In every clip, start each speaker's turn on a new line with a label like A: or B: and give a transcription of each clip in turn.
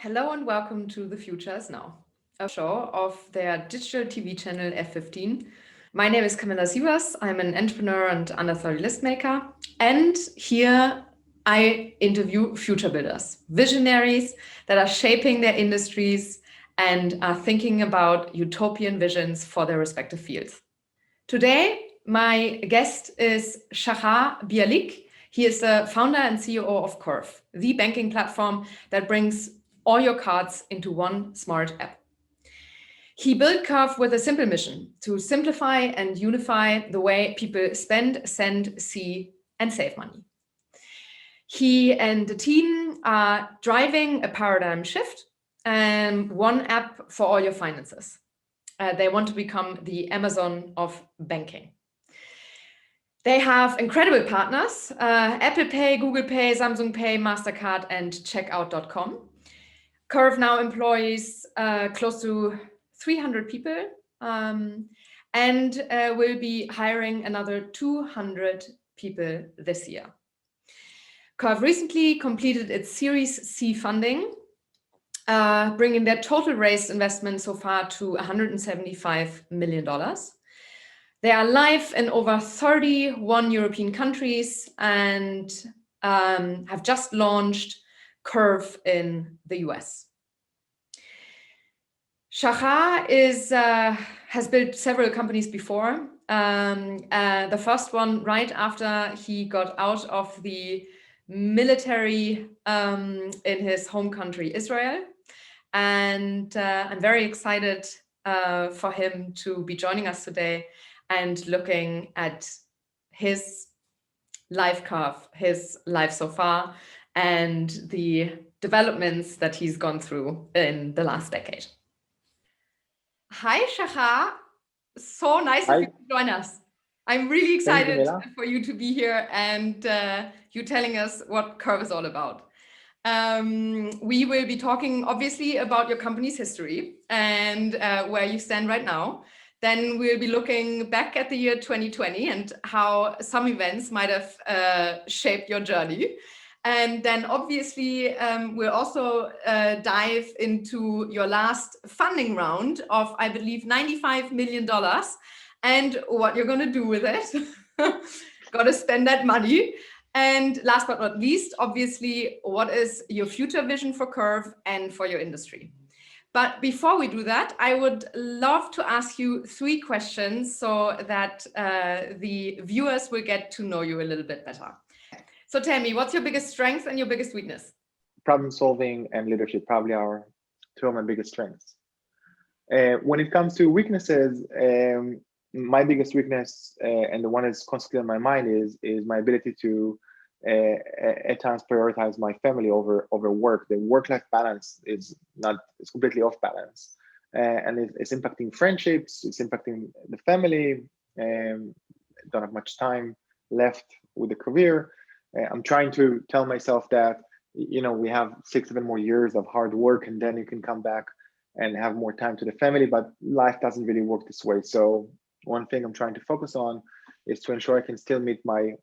A: Hello and welcome to The Future is Now, a show of their digital TV channel F15. My name is Camilla Sievers. I'm an entrepreneur and under 30 list maker. And here I interview future builders, visionaries that are shaping their industries and are thinking about utopian visions for their respective fields. Today, my guest is Shachar Bialick. He is the founder and CEO of Curve, the banking platform that brings all your cards into one smart app. He built Curve with a simple mission to simplify and unify the way people spend, send, see, and save money. He and the team are driving a paradigm shift and one app for all your finances. They want to become the Amazon of banking. They have incredible partners, Apple Pay, Google Pay, Samsung Pay, Mastercard, and checkout.com. Curve now employs close to 300 people and will be hiring another 200 people this year. Curve recently completed its Series C funding, bringing their total raised investment so far to $175 million. They are live in over 31 European countries and have just launched Curve in the US. Shachar has built several companies before. The first one right after he got out of the military in his home country, Israel. And I'm very excited for him to be joining us today and looking at his life curve, his life so far, and the developments that he's gone through in the last decade. Hi, Shachar. So nice of you to join us. I'm really excited for you to be here and you telling us what Curve is all about. We will be talking obviously about your company's history and where you stand right now. Then we'll be looking back at the year 2020 and how some events might have shaped your journey. And then obviously we'll also dive into your last funding round of, I believe, $95 million and what you're going to do with it. Got to spend that money. And last but not least, obviously, what is your future vision for Curve and for your industry? But before we do that, I would love to ask you 3 questions so that the viewers will get to know you a little bit better. So tell me, what's your biggest strength and your biggest weakness?
B: Problem solving and leadership probably are 2 of my biggest strengths. When it comes to weaknesses, my biggest weakness and the one that's constantly on my mind is my ability to at times prioritize my family over work. The work-life balance is completely off balance, and it's impacting friendships. It's impacting the family. Don't have much time left with the career. I'm trying to tell myself that we have 6-7 more years of hard work, and then you can come back and have more time to the family. But life doesn't really work this way. So one thing I'm trying to focus on is to ensure I can still meet my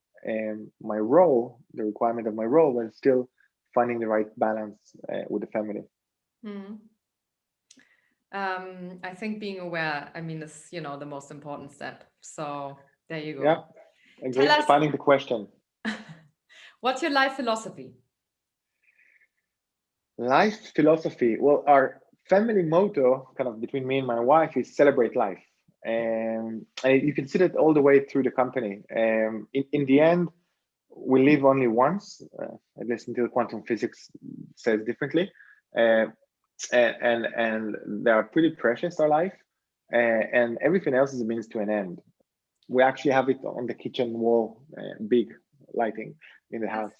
B: role, the requirement of my role, and still finding the right balance with the family.
A: I think being aware, is the most important step. So there you go.
B: Yeah, agree. Finding the question.
A: What's your life philosophy?
B: Life philosophy. Well, our family motto, kind of between me and my wife, is celebrate life. And you can see that all the way through the company. In the end, we live only once, at least until quantum physics says differently. And they are pretty precious, our life. And everything else is a means to an end. We actually have it on the kitchen wall, big lighting in the house.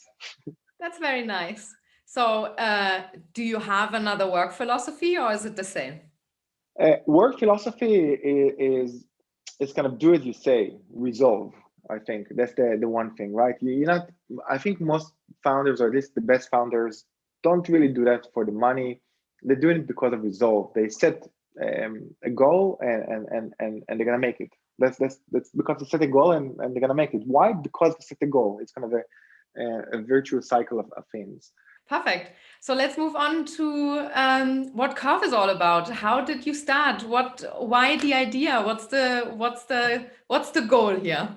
A: That's very nice. So do you have another work philosophy or is it the same?
B: Work philosophy is kind of do as you say, resolve. I think that's the one thing, right? I think most founders, or at least the best founders, don't really do that for the money. They do it because of resolve. They set a goal and they're gonna make it. That's because they set a goal and they're gonna make it. Why? Because they set a goal. It's kind of a virtuous cycle of things.
A: Perfect. So let's move on to what Curve is all about. How did you start? Why the idea? What's the goal here?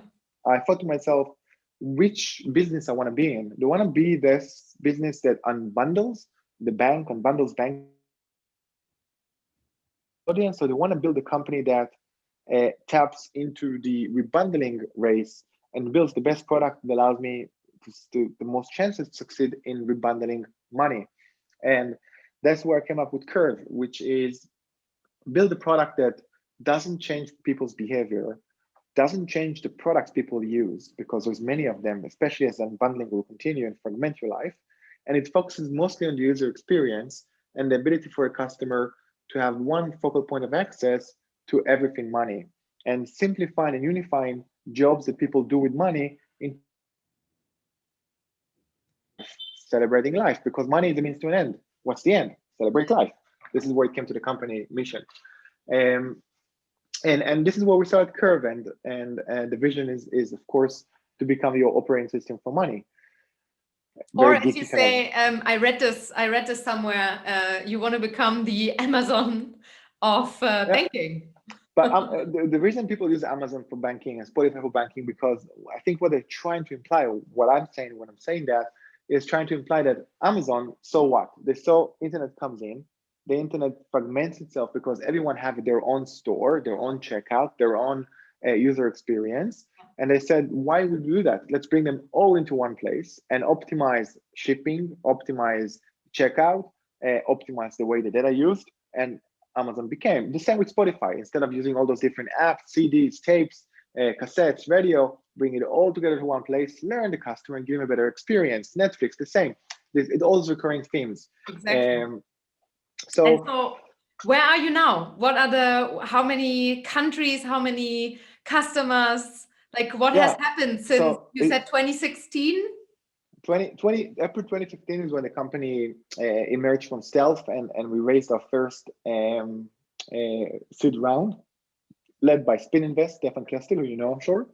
B: I thought to myself, which business I want to be in. Do I want to be this business that unbundles the bank, unbundles bank audience, or do I want to build a company that taps into the rebundling race and builds the best product that allows me to the most chances to succeed in rebundling money? And that's where I came up with Curve, which is build a product that doesn't change people's behavior, doesn't change the products people use, because there's many of them, especially as unbundling will continue and fragment your life. And it focuses mostly on the user experience and the ability for a customer to have one focal point of access to everything money, and simplifying and unifying jobs that people do with money in celebrating life, because money is the means to an end. What's the end? Celebrate life. This is where it came to the company mission. And this is where we started Curve, and the vision is of course to become your operating system for money.
A: Or as you say, I read this somewhere. You want to become the Amazon of banking.
B: But the reason people use Amazon for banking and Spotify for banking, because I think what they're trying to imply, what I'm saying when I'm saying that, is trying to imply that Amazon, so what? They saw internet comes in, the internet fragments itself because everyone have their own store, their own checkout, their own user experience. And they said, why would we do that? Let's bring them all into one place and optimize shipping, optimize checkout, optimize the way the data used. And Amazon became the same with Spotify. Instead of using all those different apps, CDs, tapes, cassettes, radio, bring it all together to one place, learn the customer and give them a better experience. Netflix, the same. It all is recurring themes.
A: Exactly. So where are you now? What are how many countries, how many customers? Like what has happened since you said 2016?
B: April 2015 is when the company emerged from stealth, and we raised our first seed round, led by Spin Invest, Stefan Klestil, who you know, I'm sure.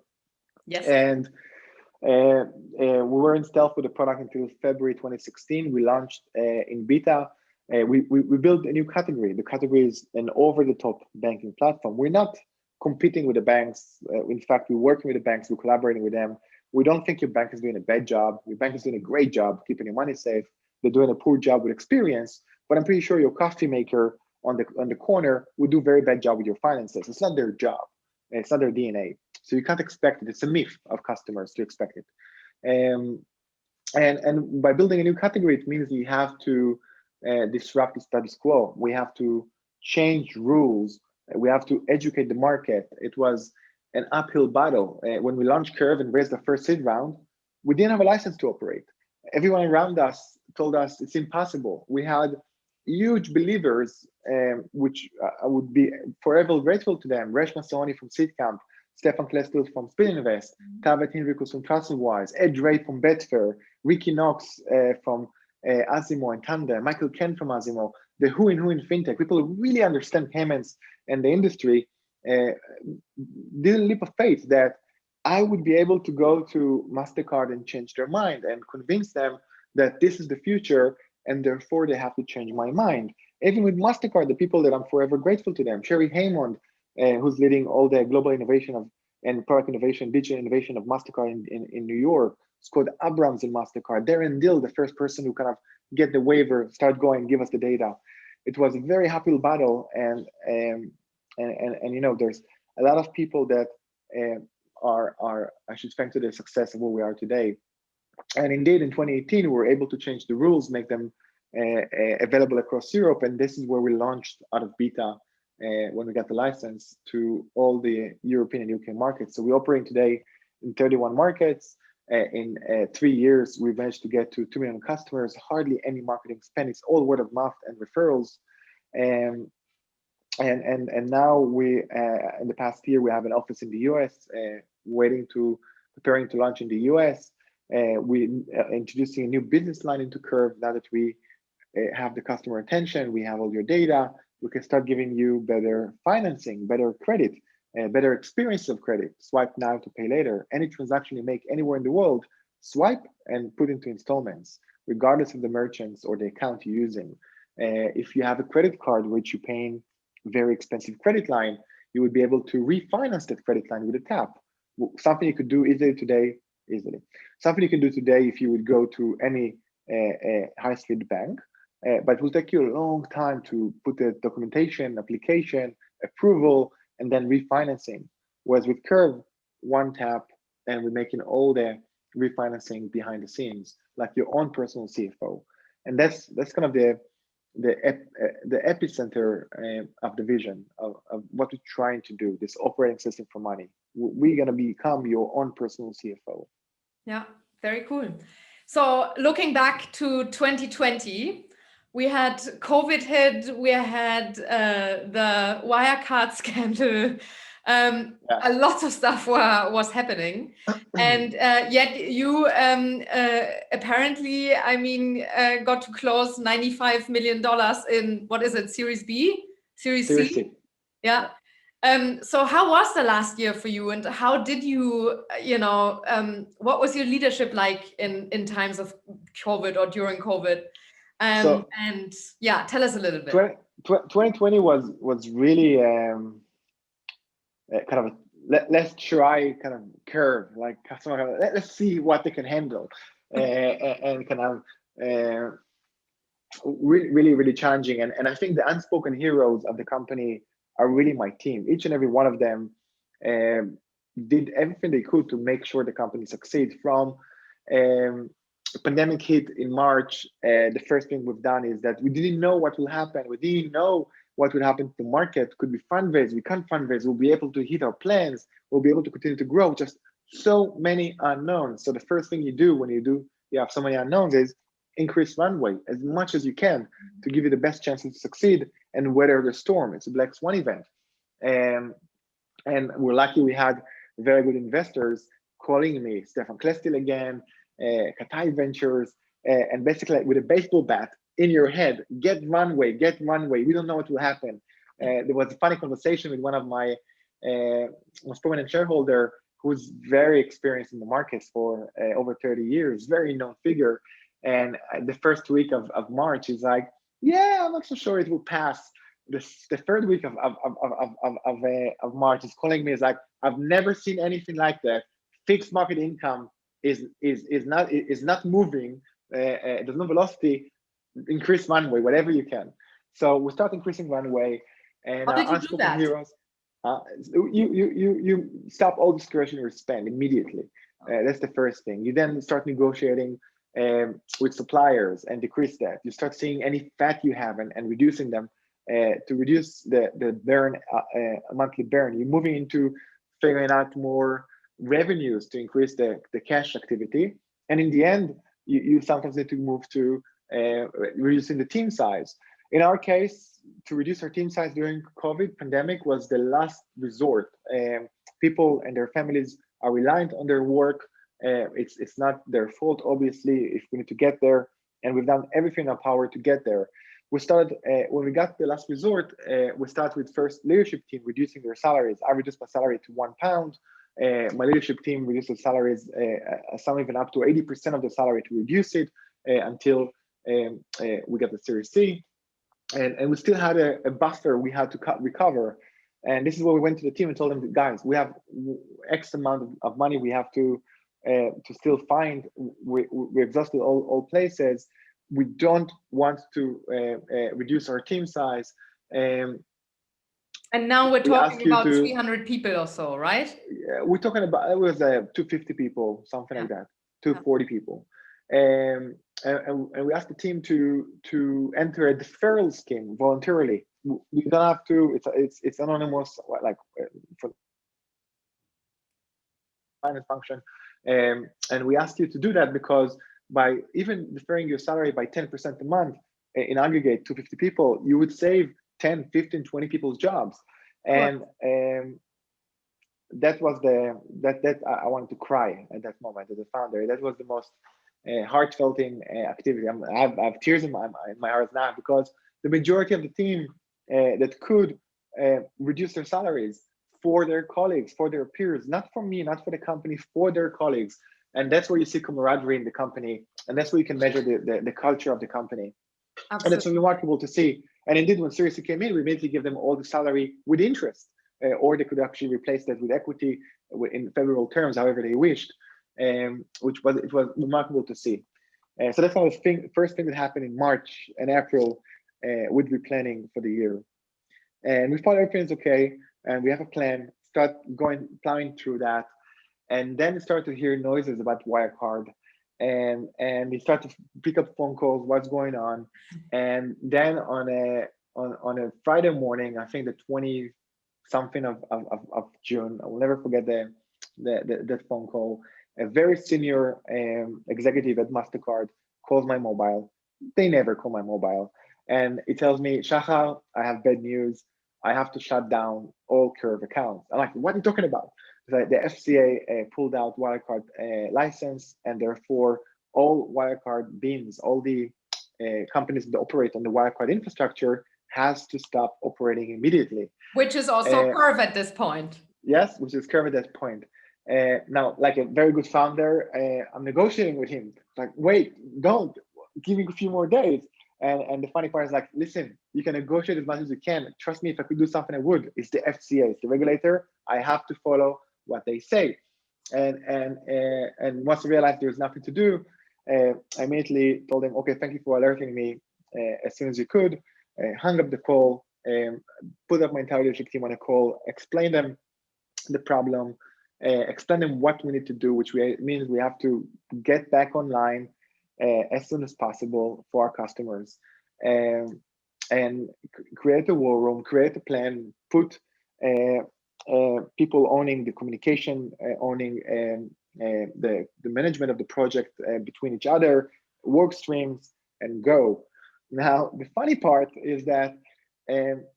A: Yes.
B: And we were in stealth with the product until February 2016. We launched in beta. We built a new category. The category is an over-the-top banking platform. We're not competing with the banks. In fact, we're working with the banks. We're collaborating with them. We don't think your bank is doing a bad job. Your bank is doing a great job keeping your money safe. They're doing a poor job with experience, but I'm pretty sure your coffee maker on the corner would do a very bad job with your finances. It's not their job. It's not their DNA. So you can't expect it. It's a myth of customers to expect it. And by building a new category, it means you have to disrupt the status quo. We have to change rules. We have to educate the market. It was an uphill battle. When we launched Curve and raised the first seed round, we didn't have a license to operate. Everyone around us told us it's impossible. We had huge believers, which I would be forever grateful to them. Resh Masoni from Seedcamp, Stefan Klestil from Spin Invest, Covet Hinrikus from TrustedWise, Ed Ray from Betfair, Ricky Knox from Asimo and Tandem, Michael Ken from Asimo, the who in Fintech, people who really understand payments and the industry, did a leap of faith that I would be able to go to Mastercard and change their mind and convince them that this is the future, and therefore they have to change my mind. Even with Mastercard, the people that I'm forever grateful to them, Sherry Haymond, who's leading all the global innovation and product innovation, digital innovation of Mastercard in New York, Scott Abrams in Mastercard, Darren Dill, the first person who kind of get the waiver, start going, give us the data. It was a very happy battle, and you know, there's a lot of people that are I should thank to the success of where we are today. And indeed, in 2018, we were able to change the rules, make them available across Europe, and this is where we launched out of beta when we got the license to all the European and UK markets. So we operate today in 31 markets. In 3 years, we managed to get to 2 million customers, hardly any marketing spend. It's all word of mouth and referrals. And now we, in the past year, we have an office in the US, preparing to launch in the US. We introducing a new business line into Curve. Now that we have the customer attention, we have all your data, we can start giving you better financing, better credit, better experience of credit. Swipe now to pay later. Any transaction you make anywhere in the world, swipe and put into installments. regardless of the merchants or the account you're using. If you have a credit card which you're paying very expensive credit line, you would be able to refinance that credit line with a tap. Something you could do easily. Something you can do today if you would go to any high street bank, but it will take you a long time to put the documentation, application, approval, and then refinancing. Whereas with Curve, one tap, and we're making all the refinancing behind the scenes, like your own personal CFO. And that's kind of the epicenter of the vision of what we're trying to do, this operating system for money. We're going to become your own personal CFO.
A: Yeah, very cool. So looking back to 2020, we had COVID hit, we had the wirecard scandal, a lot of stuff was happening. And yet you apparently, got to close $95 million in, what is it, Series B? Series C? Yeah. So how was the last year for you, and how did you, what was your leadership like in times of COVID or during COVID? And yeah, tell us a little bit.
B: 2020 was really kind of a let's try kind of curve, like let's see what they can handle, and kind of really challenging. And I think the unspoken heroes of the company are really my team. Each and every one of them did everything they could to make sure the company succeed. From pandemic hit in March, the first thing we've done is that we didn't know what will happen. We didn't know what would happen to the market. Could we fundraise? We can't fundraise. We'll be able to hit our plans. We'll be able to continue to grow. Just so many unknowns. So the first thing you do when you have so many unknowns is increase runway as much as you can to give you the best chances to succeed and weather the storm. It's a black swan event. And we're lucky we had very good investors calling me, Stefan Klestil again, Katai Ventures, and basically with a baseball bat in your head, get runway. We don't know what will happen. There was a funny conversation with one of my most prominent shareholder who's very experienced in the markets for over 30 years, very known figure. And the first week of March, he's like, yeah, I'm not so sure it will pass. The third week of March is calling me, is like, I've never seen anything like that. Fixed market income is not moving. There's no velocity. Increase runway, whatever you can. So we start increasing runway, and
A: how did you do that?
B: Heroes. You stop all discretionary spend immediately. That's the first thing. You then start negotiating with suppliers and decrease that. You start seeing any fat you have and reducing them to reduce the burn, monthly burn. You're moving into figuring out more revenues to increase the cash activity. And in the end, you sometimes need to move to reducing the team size. In our case, to reduce our team size during COVID pandemic was the last resort. People and their families are reliant on their work. It's not their fault, obviously, if we need to get there, and we've done everything in our power to get there. We started, when we got the last resort, we started with first leadership team reducing their salaries. I reduced my salary to £1. My leadership team reduced the salaries, some even up to 80% of the salary to reduce it until we got the Series C. And we still had a buffer we had to recover. And this is where we went to the team and told them, guys, we have X amount of money we have to still find. We exhausted all places. We don't want to reduce our team size.
A: And now we're talking about 300 people or so, right?
B: Yeah, we're talking about, it was 250 people, something like that, 240 people. And we asked the team to enter a deferral scheme voluntarily. You don't have to. It's anonymous, like for finance function. And we asked you to do that because by even deferring your salary by 10% a month, in aggregate 250 people, you would save 10, 15, 20 people's jobs. And that was I wanted to cry at that moment as a founder. That was the most heartfelt activity. I have tears in my heart now, because the majority of the team that could reduce their salaries for their colleagues, for their peers, not for me, not for the company, for their colleagues, And that's where you see camaraderie in the company, and that's where you can measure the culture of the company.
A: Absolutely.
B: And it's remarkable to see. And indeed, when Seriously came in, we immediately give them all the salary with interest, or they could actually replace that with equity in favorable terms, however they wished, which was it was remarkable to see. So that's the first thing that happened in March and April with replanning for the year. And we thought everything's okay, and we have a plan. Start plowing through that, and then we start to hear noises about wirecard, and we start to pick up phone calls, what's going on, and then on a Friday morning, I think the 20 something of June, I will never forget that phone call. A very senior executive at Mastercard calls my mobile. They never call my mobile, and it tells me, Shachar, I have bad news. I have to shut down all Curve accounts. I'm like, what are you talking about? The FCA pulled out wirecard license, and therefore all wirecard beans, all the companies that operate on the wirecard infrastructure has to stop operating immediately.
A: Which is also Curve at this point.
B: Yes, which is Curve at that point. Now, like a very good founder, I'm negotiating with him. Like, wait, don't, give me a few more days. And the funny part is like, listen, you can negotiate as much as you can. Trust me, if I could do something, I would. It's the FCA, it's the regulator. I have to follow what they say. And once I realized there's nothing to do, I immediately told them, okay, thank you for alerting me as soon as you could. Hung up the call, put up my entire leadership team on a call, explain them the problem, explain them what we need to do, which means we have to get back online as soon as possible for our customers, and create a war room, create a plan, put people owning the communication, owning the management of the project between each other, work streams, and go. Now, the funny part is that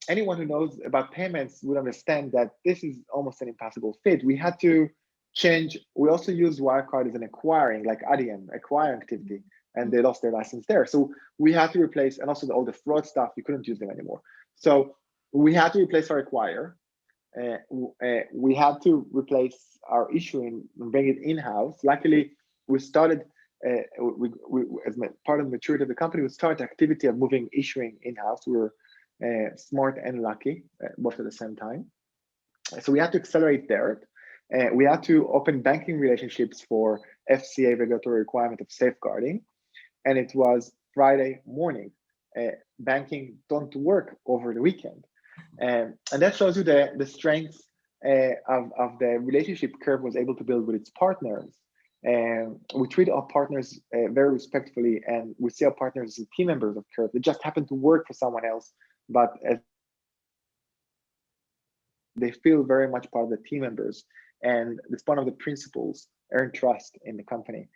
B: anyone who knows about payments would understand that this is almost an impossible fit. We had to change. We also use wirecard as an acquiring, like ADM, acquiring activity, and they lost their license there. So we had to replace, and also all the fraud stuff, we couldn't use them anymore. So we had to replace our acquire. We had to replace our issuing and bring it in-house. Luckily, we started, as part of the maturity of the company, we started the activity of moving issuing in-house. We were smart and lucky, both at the same time. So we had to accelerate there. We had to open banking relationships for FCA regulatory requirement of safeguarding. And it was Friday morning. Banking don't work over the weekend. And that shows you the strength of the relationship Curve was able to build with its partners. And we treat our partners very respectfully, and we see our partners as team members of Curve. They just happen to work for someone else, but they feel very much part of the team members. And it's one of the principles, earn trust in the company.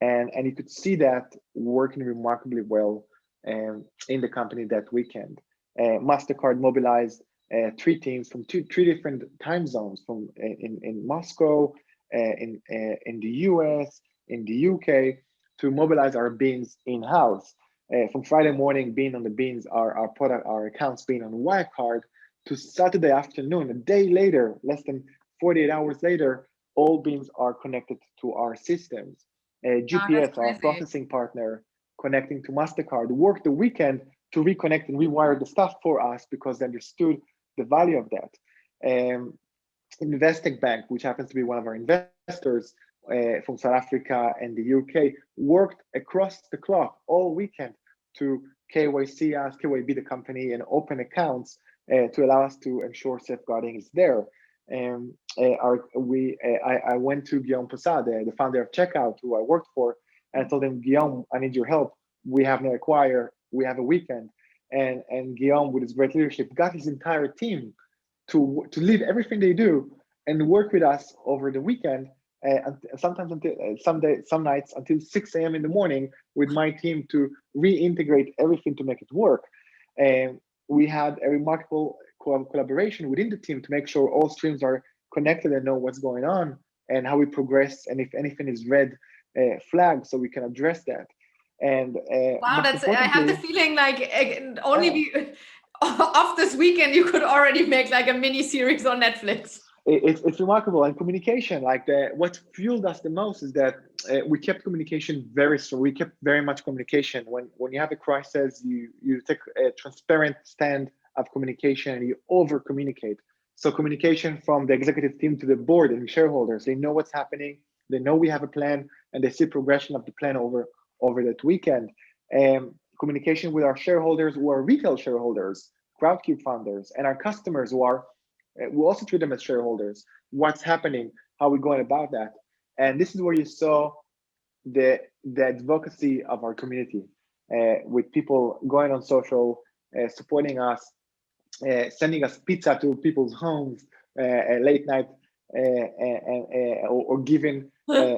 B: And you could see that working remarkably well in the company that weekend. Mastercard mobilized 3 teams from 3 different time zones, from in Moscow, in the US, in the UK, to mobilize our beans in-house. From Friday morning being on the beans, our accounts being on wirecard, to Saturday afternoon, a day later, less than 48 hours later, all beans are connected to our systems. GPS, our processing partner, connecting to Mastercard, worked the weekend to reconnect and rewire the stuff for us because they understood the value of that. Investec Bank, which happens to be one of our investors from South Africa and the UK, worked across the clock all weekend to KYC us, KYB the company, and open accounts to allow us to ensure safeguarding is there. I went to Guillaume Possad, the founder of Checkout, who I worked for, and I told him, Guillaume, I need your help. We have no acquire, we have a weekend. And Guillaume, with his great leadership, got his entire team to leave everything they do and work with us over the weekend, sometimes until some nights until 6 a.m. in the morning with my team to reintegrate everything to make it work. And we had a remarkable collaboration within the team to make sure all streams are connected and know what's going on and how we progress, and if anything is red flag, so we can address that. And
A: wow, I have the feeling like only off this weekend you could already make like a mini series on Netflix.
B: It's remarkable. And communication, like what fueled us the most is that we kept communication very strong. We kept very much communication. When you have a crisis, you take a transparent stand of communication and you over communicate. So communication from the executive team to the board and shareholders, they know what's happening. They know we have a plan and they see progression of the plan over that weekend. Communication with our shareholders who are retail shareholders, CrowdCube founders, and our customers who are, we also treat them as shareholders. What's happening? How we're going about that? And this is where you saw the advocacy of our community, with people going on social, supporting us, sending us pizza to people's homes late night, or giving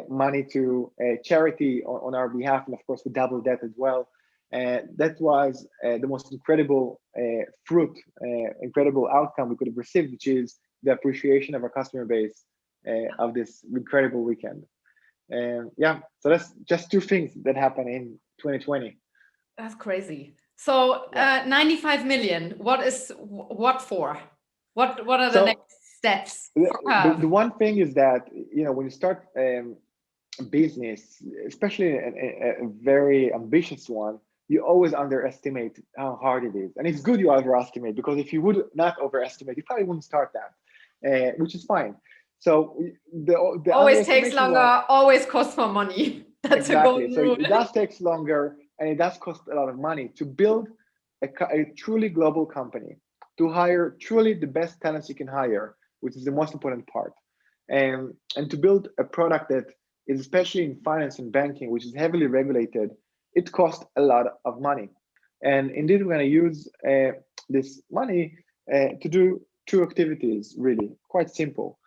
B: money to charity on our behalf, and of course we doubled that as well. That was the most incredible incredible outcome we could have received, which is the appreciation of our customer base of this incredible weekend. Yeah, so that's just two things that happened in 2020.
A: That's crazy. So 95 million. What for? What are the next steps?
B: The one thing is that, you know, when you start business, especially a very ambitious one, you always underestimate how hard it is. And it's good you overestimate, because if you would not overestimate, you probably wouldn't start that, which is fine. So the
A: always takes longer, always costs more money. That's
B: exactly.
A: A golden
B: so
A: rule.
B: It does take longer, and it does cost a lot of money to build a truly global company, to hire truly the best talents you can hire, which is the most important part, and to build a product that is, especially in finance and banking, which is heavily regulated, it costs a lot of money. And indeed, we're going to use this money to do two activities, really quite simple.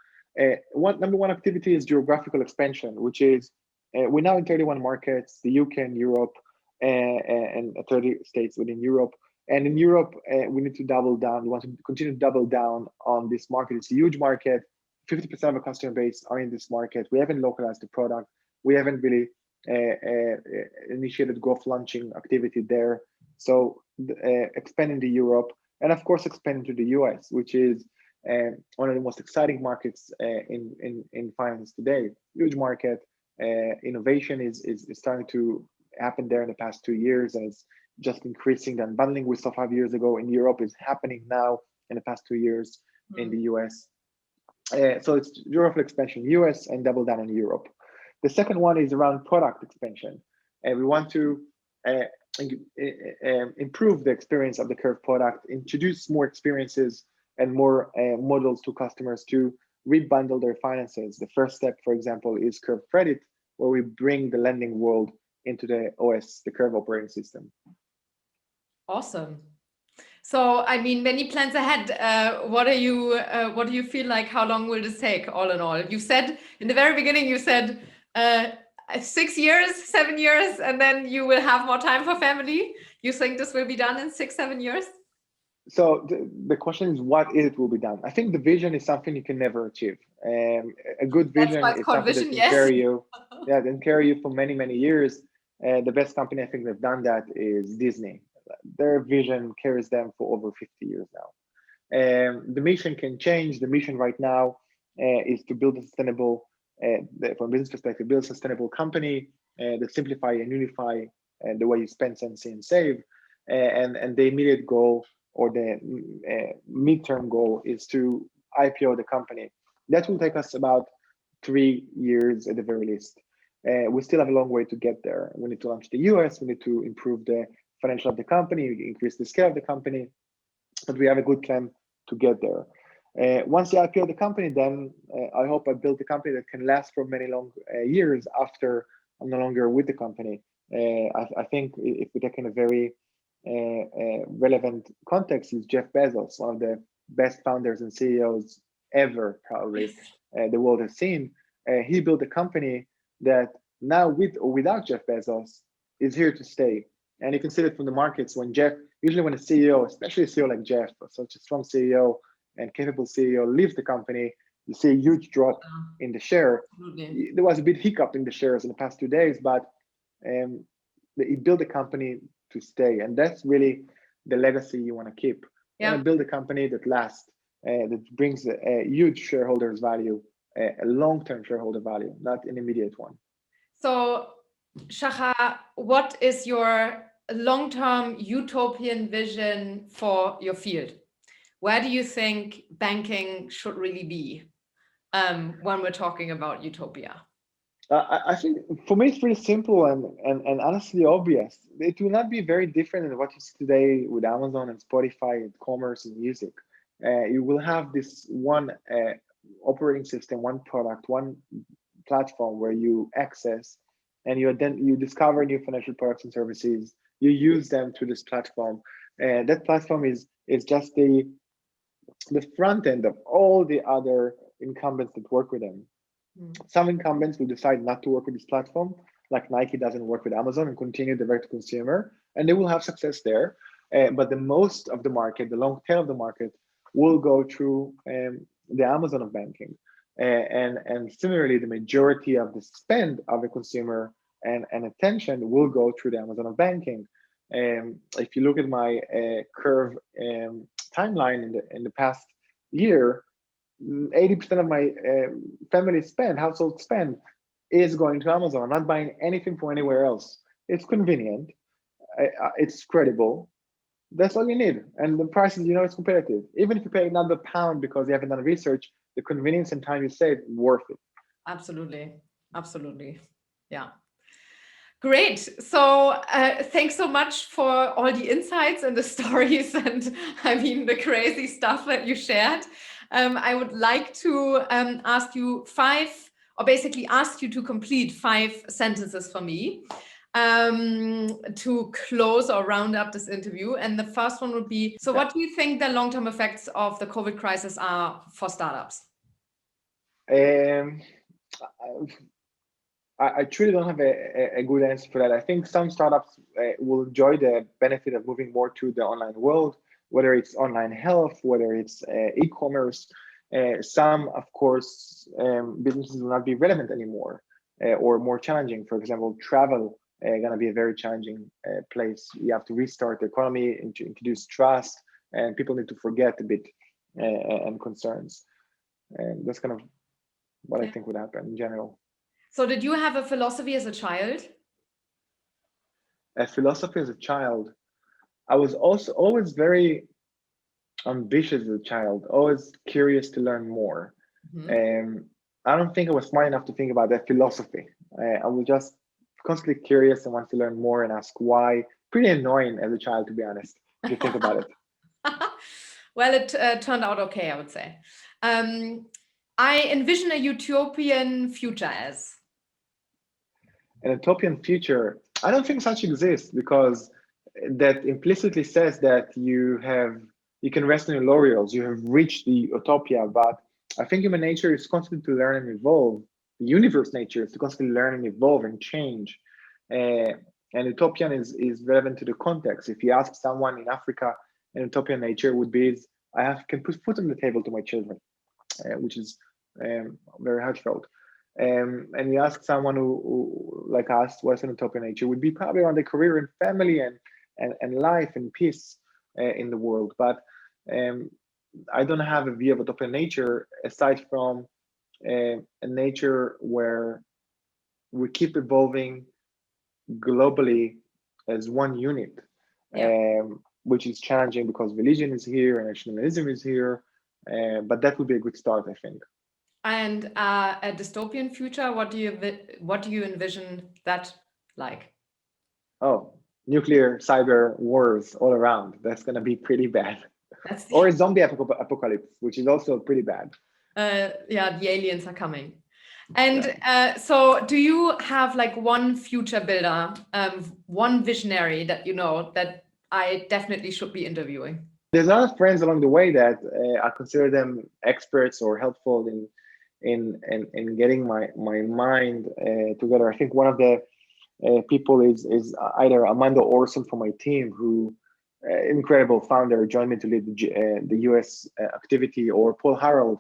B: Number one activity is geographical expansion, which is we're now in 31 markets, the UK and Europe, and 30 states within Europe. And in Europe, we need to double down. We want to continue to double down on this market. It's a huge market. 50% of our customer base are in this market. We haven't localized the product. We haven't really initiated growth launching activity there. So expanding to Europe, and of course expanding to the US, which is one of the most exciting markets in finance today. Huge market. Innovation is starting to happen there in the past 2 years, and it's just increasing. The unbundling we saw 5 years ago in Europe is happening now in the past 2 years in the US. So it's geographical expansion, US, and double down in Europe. The second one is around product expansion. And we want to improve the experience of the Curve product, introduce more experiences and more models to customers to rebundle their finances. The first step, for example, is Curve Credit, where we bring the lending world into the OS, the Curve operating system.
A: Awesome. So, I mean, many plans ahead. What do you feel like? How long will this take, all in all? You said in the very beginning, you said 6 years, 7 years, and then you will have more time for family. You think this will be done in 6, 7 years?
B: So the question is, what it will be done? I think the vision is something you can never achieve. A good vision is something that can carry you. Yeah, can carry you for many, many years. The best company I think they've done that is Disney. Their vision carries them for over 50 years now. The mission can change. The mission right now is to build a sustainable, from a business perspective, build a sustainable company that simplify and unify the way you spend, sense, and save. And the immediate goal, or the midterm goal, is to IPO the company. That will take us about 3 years at the very least. We still have a long way to get there. We need to launch the US. We need to improve the financial of the company, increase the scale of the company, but we have a good plan to get there. Once you IPO the company, then I hope I build a company that can last for many long years after I'm no longer with the company. I think if we take in a very relevant context, is Jeff Bezos, one of the best founders and CEOs ever, probably the world has seen. He built a company that now, with or without Jeff Bezos, is here to stay. And you can see it from the markets. Usually when a CEO, especially a CEO like Jeff, such a strong CEO and capable CEO, leaves the company, you see a huge drop in the share. Absolutely. There was a bit hiccup in the shares in the past 2 days, but he built a company to stay. And that's really the legacy you want to keep. You want to build a company that lasts. that brings a huge shareholders value, a long-term shareholder value, not an immediate one.
A: So, Shachar, what is your long-term utopian vision for your field? Where do you think banking should really be when we're talking about utopia?
B: I think for me it's pretty simple and honestly obvious. It will not be very different than what you see today with Amazon and Spotify and commerce and music. You will have this one operating system, one product, one platform where you access and you discover new financial products and services. You use them through this platform, and that platform is just the front end of all the other incumbents that work with them. Some incumbents will decide not to work with this platform, like Nike doesn't work with Amazon and continue direct to consumer, and they will have success there. But the most of the market, the long tail of the market, will go through the Amazon of banking. And similarly, the majority of the spend of a consumer and attention will go through the Amazon of banking. If you look at my curve timeline in the past year, 80% of my family spend, household spend, is going to Amazon. I'm not buying anything from anywhere else. It's convenient, it's credible. That's all you need, and the prices, it's competitive. Even if you pay another pound because you haven't done research, the convenience and time you save, worth it.
A: Absolutely, yeah. Great. So thanks so much for all the insights and the stories and the crazy stuff that you shared. I would like to ask you to complete 5 sentences for me to close or round up this interview. And the first one would be, so what do you think the long-term effects of the COVID crisis are for startups?
B: I truly don't have a good answer for that. I think some startups will enjoy the benefit of moving more to the online world, whether it's online health, whether it's e-commerce. Some, of course, businesses will not be relevant anymore or more challenging. For example, travel going to be a very challenging place. You have to restart the economy, introduce trust, and people need to forget a bit and concerns. And that's kind of what I think would happen in general.
A: So did you have a philosophy as a child?
B: A philosophy as a child? I was also always very ambitious as a child, always curious to learn more. I don't think I was smart enough to think about that philosophy. I was just constantly curious and want to learn more and ask why. Pretty annoying as a child, to be honest, if you think about it.
A: Well, it turned out okay, I would say. I envision a utopian future as?
B: An utopian future, I don't think such exists, because that implicitly says that you can rest on your laurels, you have reached the utopia. But I think human nature is constantly to learn and evolve. The universe nature is to constantly learn and evolve and change. And utopian is relevant to the context. If you ask someone in Africa, an utopian nature would be, can put food on the table to my children, which is very heartfelt. And you ask someone who like us, what's an utopian nature, would be probably around the career and family and life and peace in the world. But I don't have a view of utopian nature aside from a nature where we keep evolving globally as one unit, which is challenging because religion is here and nationalism is here. But that would be a good start, I think.
A: And a dystopian future, what do you envision that like?
B: Oh, nuclear cyber wars all around. That's going to be pretty bad. Or a zombie apocalypse, which is also pretty bad.
A: Yeah, the aliens are coming. And so do you have like one future builder, one visionary that that I definitely should be interviewing?
B: There's a lot of friends along the way that I consider them experts or helpful in getting my mind together. I think one of the people is either Amanda Orson from my team, who incredible founder, joined me to lead the US activity, or Paul Harold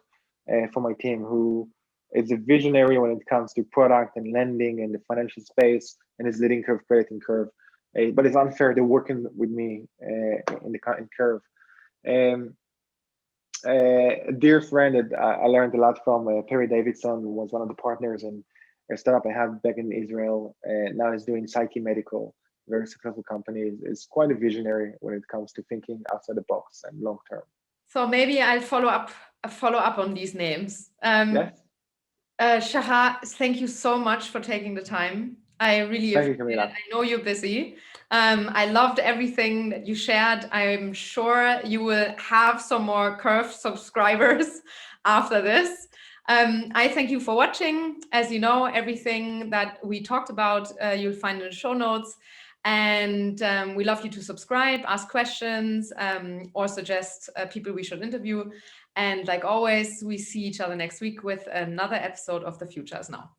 B: from my team, who is a visionary when it comes to product and lending and the financial space, and is leading Curve Credit in Curve. But it's unfair, they're working with me in Curve. A dear friend that I learned a lot from, Perry Davidson, was one of the partners in a startup I had back in Israel. Now he's doing Psyche Medical, very successful company. Is quite a visionary when it comes to thinking outside the box and long term.
A: So maybe I'll follow up on these names.
B: Yes.
A: Shachar, thank you so much for taking the time. I really
B: Thank you,
A: appreciate
B: Camila.
A: it. I know you're busy. I loved everything that you shared. I'm sure you will have some more Curve subscribers after this. I thank you for watching. As you know, everything that we talked about, you'll find in the show notes. And we love you to subscribe, ask questions, or suggest people we should interview. And like always, we see each other next week with another episode of The Future Is Now.